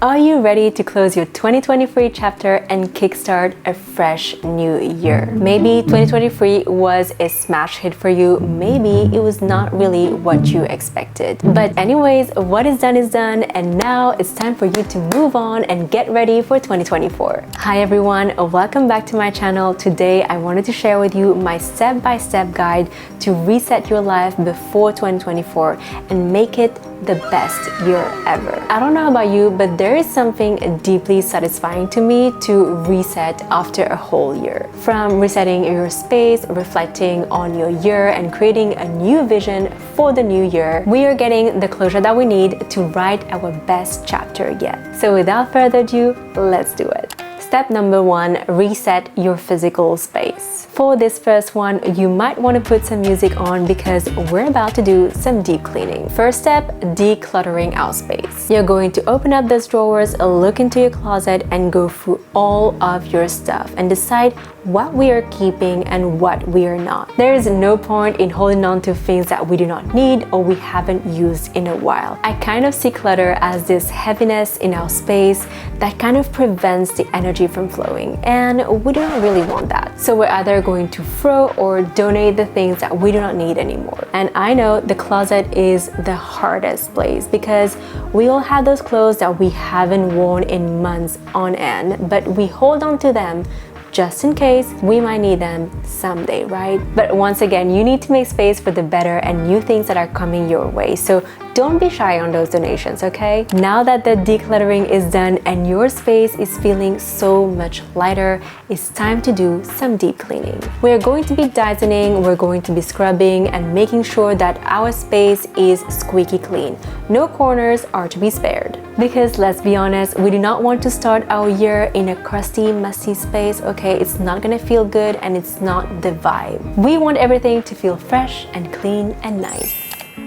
Are you ready to close your 2023 chapter and kickstart a fresh new year? Maybe 2023 was a smash hit for you, maybe it was not really what you expected. But anyways, what is done, and now it's time for you to move on and get ready for 2024. Hi everyone, welcome back to my channel. Today I wanted to share with you my step-by-step guide to reset your life before 2024 and make it the best year ever. I don't know about you, but there is something deeply satisfying to me to reset after a whole year. From resetting your space, reflecting on your year, and creating a new vision for the new year, we are getting the closure that we need to write our best chapter yet. So without further ado, let's do it. Step number 1, reset your physical space. For this first one, you might want to put some music on because we're about to do some deep cleaning. First step, decluttering our space. You're going to open up those drawers, look into your closet, and go through all of your stuff and decide what we are keeping and what we are not. There is no point in holding on to things that we do not need or we haven't used in a while. I kind of see clutter as this heaviness in our space that kind of prevents the energy from flowing, and we don't really want that. So we're either going to throw or donate the things that we do not need anymore. And I know the closet is the hardest place because we all have those clothes that we haven't worn in months on end, but we hold on to them just in case we might need them someday, right? But once again, you need to make space for the better and new things that are coming your way. So don't be shy on those donations, okay? Now that the decluttering is done and your space is feeling so much lighter, it's time to do some deep cleaning. We're going to be Dysoning, we're going to be scrubbing and making sure that our space is squeaky clean. No corners are to be spared. Because let's be honest, we do not want to start our year in a crusty, messy space, okay? It's not gonna feel good and it's not the vibe. We want everything to feel fresh and clean and nice.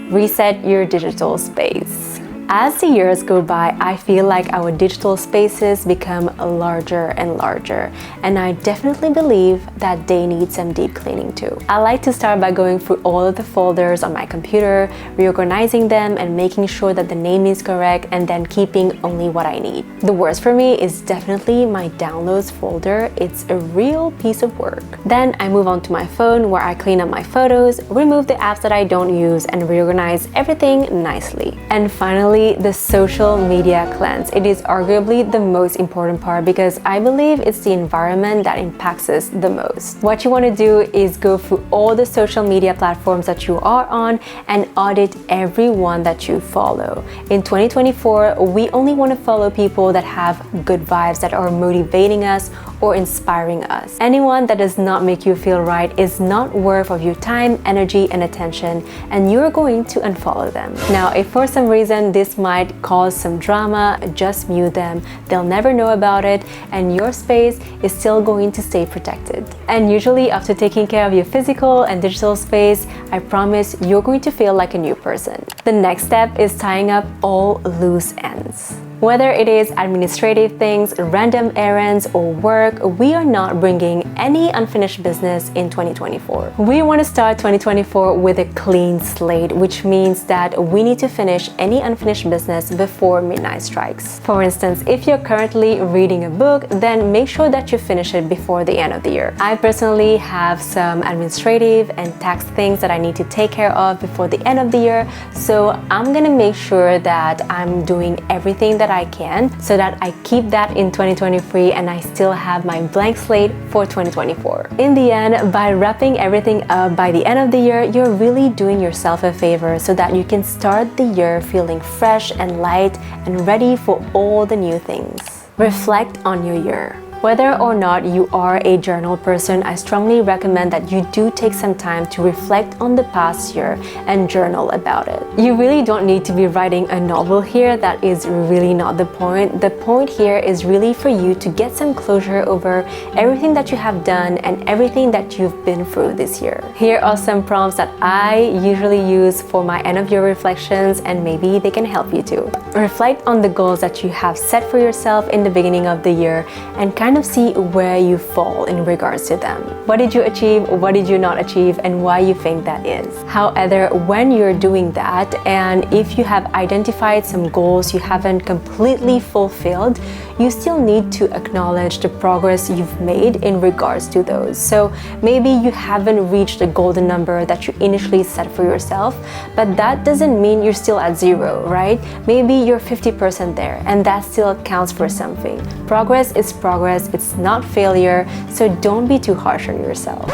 Reset your digital space. As the years go by, I feel like our digital spaces become larger and larger, and I definitely believe that they need some deep cleaning too. I like to start by going through all of the folders on my computer, reorganizing them and making sure that the name is correct, and then keeping only what I need. The worst for me is definitely my downloads folder. It's a real piece of work. Then I move on to my phone where I clean up my photos, remove the apps that I don't use, and reorganize everything nicely. And finally, the social media cleanse. It is arguably the most important part because I believe it's the environment that impacts us the most. What you want to do is go through all the social media platforms that you are on and audit every one that you follow. In 2024, we only want to follow people that have good vibes, that are motivating us or inspiring us. Anyone that does not make you feel right is not worth of your time, energy, and attention, and you're going to unfollow them. Now, if for some reason this might cause some drama, just mute them. They'll never know about it, and your space is still going to stay protected. And usually after taking care of your physical and digital space, I promise you're going to feel like a new person. The next step is tying up all loose ends. Whether it is administrative things, random errands, or work, we are not bringing any unfinished business in 2024. We want to start 2024 with a clean slate, which means that we need to finish any unfinished business before midnight strikes. For instance, if you're currently reading a book, then make sure that you finish it before the end of the year. I personally have some administrative and tax things that I need to take care of before the end of the year, so I'm gonna make sure that I'm doing everything that I can so that I keep that in 2023 and I still have my blank slate for 2024. In the end, by wrapping everything up by the end of the year, you're really doing yourself a favor so that you can start the year feeling fresh and light and ready for all the new things. Reflect on your year. Whether or not you are a journal person, I strongly recommend that you do take some time to reflect on the past year and journal about it. You really don't need to be writing a novel here. That is really not the point. The point here is really for you to get some closure over everything that you have done and everything that you've been through this year. Here are some prompts that I usually use for my end of year reflections, and maybe they can help you too. reflect on the goals that you have set for yourself in the beginning of the year and kind of see where you fall in regards to them. What did you achieve? What did you not achieve? And why you think that is. However, when you're doing that, and if you have identified some goals you haven't completely fulfilled, you still need to acknowledge the progress you've made in regards to those. So maybe you haven't reached the golden number that you initially set for yourself, but that doesn't mean you're still at zero, right? Maybe you're 50% there, and that still counts for something. Progress is progress, it's not failure, so don't be too harsh on yourself.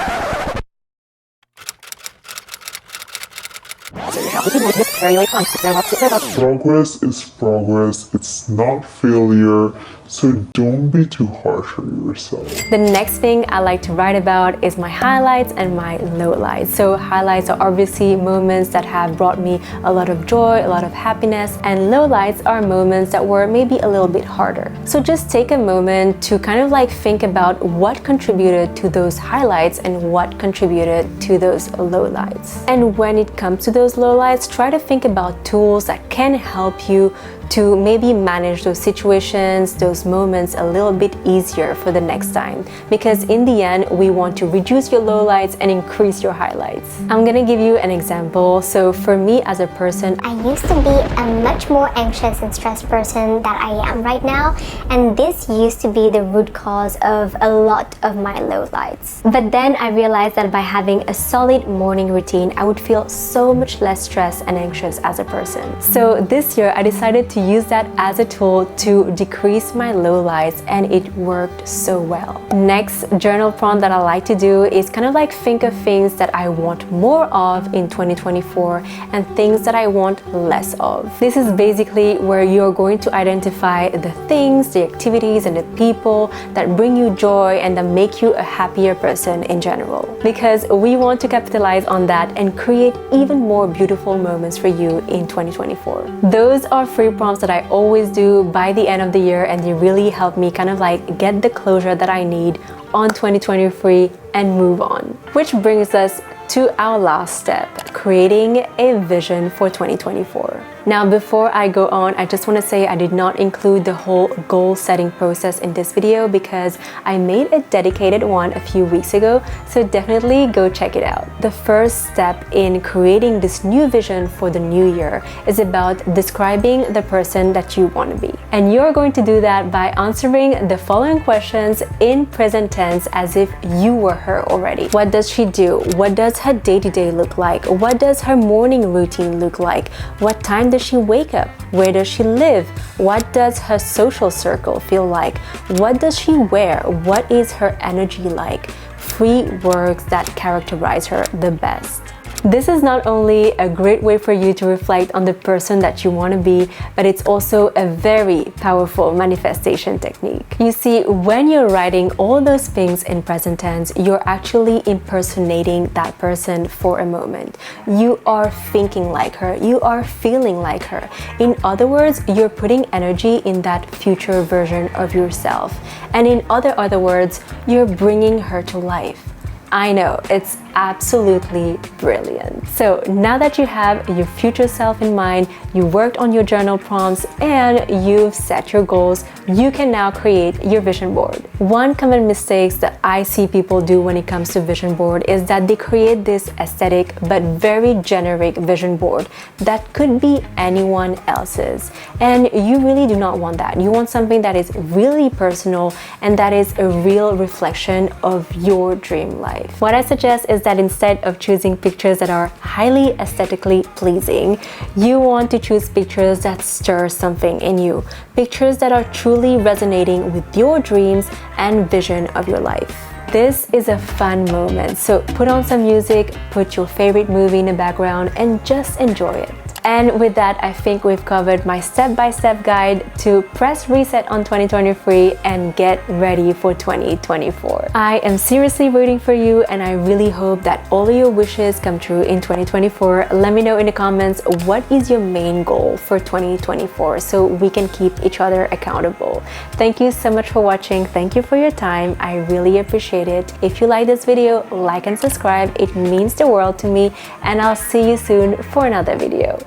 Progress is progress, it's not failure, so don't be too harsh on yourself. The next thing I like to write about is my highlights and my lowlights. So highlights are obviously moments that have brought me a lot of joy, a lot of happiness, and lowlights are moments that were maybe a little bit harder. So just take a moment to kind of like think about what contributed to those highlights and what contributed to those lowlights. And when it comes to those lowlights, try to think about tools that can help you to maybe manage those situations, those moments a little bit easier for the next time. Because in the end, we want to reduce your lowlights and increase your highlights. I'm gonna give you an example. So for me as a person, I used to be a much more anxious and stressed person that I am right now, and this used to be the root cause of a lot of my lowlights. But then I realized that by having a solid morning routine, I would feel so much less stressed and anxious as a person. So this year, I decided to use that as a tool to decrease my lowlights, and it worked so well. Next journal prompt that I like to do is kind of like think of things that I want more of in 2024 and things that I want less of. This is basically where you're going to identify the things, the activities, and the people that bring you joy and that make you a happier person in general. Because we want to capitalize on that and create even more beautiful moments for you in 2024. Those are free prompts that I always do by the end of the year, and they really help me kind of like get the closure that I need on 2023 and move on. Which brings us to our last step, creating a vision for 2024. Now, before I go on, I just want to say I did not include the whole goal setting process in this video because I made a dedicated one a few weeks ago, so definitely go check it out. The first step in creating this new vision for the new year is about describing the person that you want to be. And you're going to do that by answering the following questions in present tense as if you were her already. What does she do? What does her day-to-day look like? What does her morning routine look like? What time does she wake up? Where does she live? What does her social circle feel like? What does she wear? What is her energy like? 3 words that characterize her the best. This is not only a great way for you to reflect on the person that you want to be, but it's also a very powerful manifestation technique. You see, when you're writing all those things in present tense, you're actually impersonating that person for a moment. You are thinking like her, you are feeling like her. In other words, you're putting energy in that future version of yourself. And in other words, you're bringing her to life. I know, it's absolutely brilliant. So now that you have your future self in mind, you worked on your journal prompts, and you've set your goals, you can now create your vision board. One common mistake that I see people do when it comes to vision board is that they create this aesthetic but very generic vision board that could be anyone else's. And you really do not want that. You want something that is really personal and that is a real reflection of your dream life. What I suggest is that instead of choosing pictures that are highly aesthetically pleasing, you want to choose pictures that stir something in you. Pictures that are truly resonating with your dreams and vision of your life. This is a fun moment, so put on some music, put your favorite movie in the background, and just enjoy it. And with that, I think we've covered my step-by-step guide to press reset on 2023 and get ready for 2024. I am seriously rooting for you, and I really hope that all of your wishes come true in 2024. Let me know in the comments what is your main goal for 2024 so we can keep each other accountable. Thank you so much for watching. Thank you for your time. I really appreciate it. If you like this video, like and subscribe. It means the world to me, and I'll see you soon for another video.